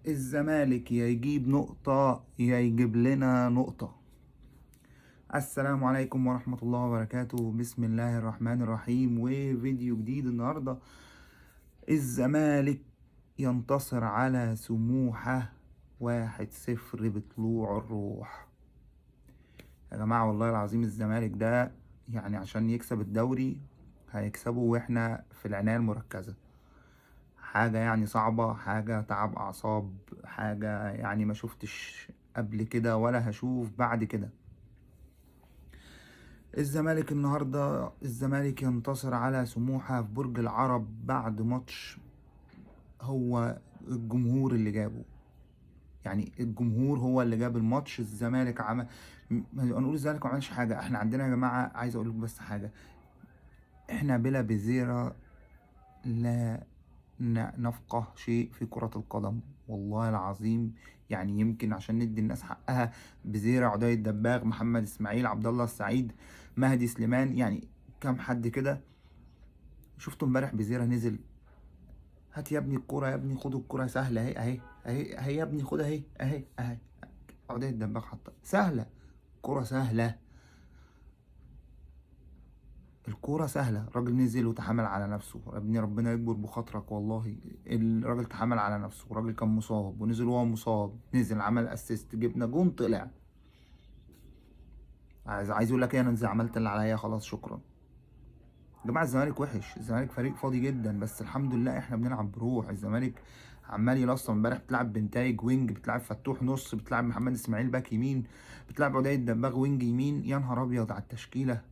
الزمالك يا يجيب نقطة يا يجيب لنا نقطة. السلام عليكم ورحمة الله وبركاته. بسم الله الرحمن الرحيم، وفيديو جديد النهاردة. الزمالك ينتصر على سموحة 1-0 بطلوع الروح. يا جماعة والله العظيم الزمالك ده يعني عشان يكسب الدوري هيكسبه واحنا في العناية المركزة. حاجة يعني صعبة، حاجة تعب أعصاب، حاجة يعني ما شفتش قبل كده ولا هشوف بعد كده. الزمالك النهاردة الزمالك ينتصر على سموحة في برج العرب بعد ماتش هو الجمهور اللي جابه. يعني الجمهور هو اللي جاب الماتش. الزمالك عمل، ما نقول الزمالك ما عملش حاجة. احنا عندنا يا جماعة، عايز اقول لكم بس حاجة، احنا بلا بزيرة لا نفقه شيء في كرة القدم والله العظيم. يعني يمكن عشان ندي الناس حقها، بزيرة، عدي الدباغ، محمد اسماعيل، عبد الله السعيد، مهدي سليمان، يعني كام حد كده. شفتوا امبارح بزيرة نزل، هات يا ابني الكرة، يا ابني خد الكرة سهلة اهي اهي اهي اهي، يا ابني خدها اهي اهي اهي. عدي الدباغ حطها سهلة، كرة سهلة، الكورة سهلة. الراجل نزل وتحمل على نفسه. يا ابني ربنا يكبر بخاطرك والله. الراجل تحمل على نفسه، الراجل كان مصاب ونزل وهو مصاب، نزل عمل اسيست، جبنا جون، طلع. عايز اقول لك ايه، انا نزل عملت اللي عليا خلاص شكرا. يا جماعة الزمالك وحش، الزمالك فريق فاضي جدا، بس الحمد لله احنا بنلعب بروح. الزمالك عمال يلصم. امبارح بتلعب بنتايج وينج، بتلعب فتوح نص، بتلعب محمد اسماعيل باك يمين، بتلعب عدي الدباغ وينج يمين. يا نهار ابيض على التشكيلة.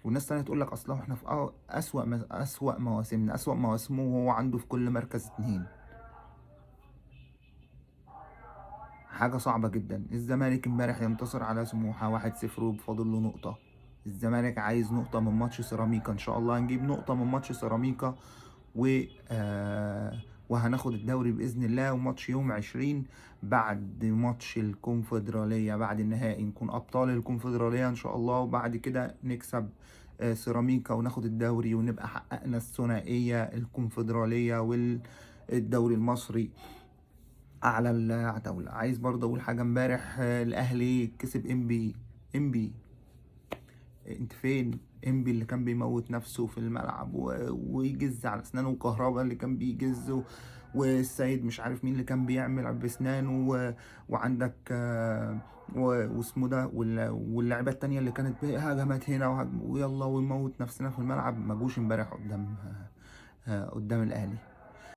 والناس تانية تقول لك اصلا احنا في اسوأ مواسمنا، اسوأ مواسمه وهو عنده في كل مركز 2. حاجة صعبة جدا. الزمالك امبارح ينتصر على سموحة 1-0 وبفاضل له نقطة. الزمالك عايز نقطة من ماتش سيراميكا، ان شاء الله هنجيب نقطة من ماتش سيراميكا و وهناخد الدوري بإذن الله. وماتش يوم 20 بعد ماتش الكونفدرالية، بعد النهائي نكون أبطال الكونفدرالية إن شاء الله، وبعد كده نكسب سيراميكا وناخد الدوري ونبقى حققنا الثنائية، الكونفدرالية والدوري المصري أعلى العتاولة. عايز برضه أقول حاجة. امبارح الأهلي كسب إنبي. انت فين؟ انبي اللي كان بيموت نفسه في الملعب ويجز على اسنانه، وكهربا اللي كان بيجز، والسيد مش عارف مين اللي كان بيعمل باسنانه، وعندك واسمه ده، واللعيبه التانية اللي كانت هجمات هنا ويلا ونموت نفسنا في الملعب، ما جوش امبارح قدام الاهلي.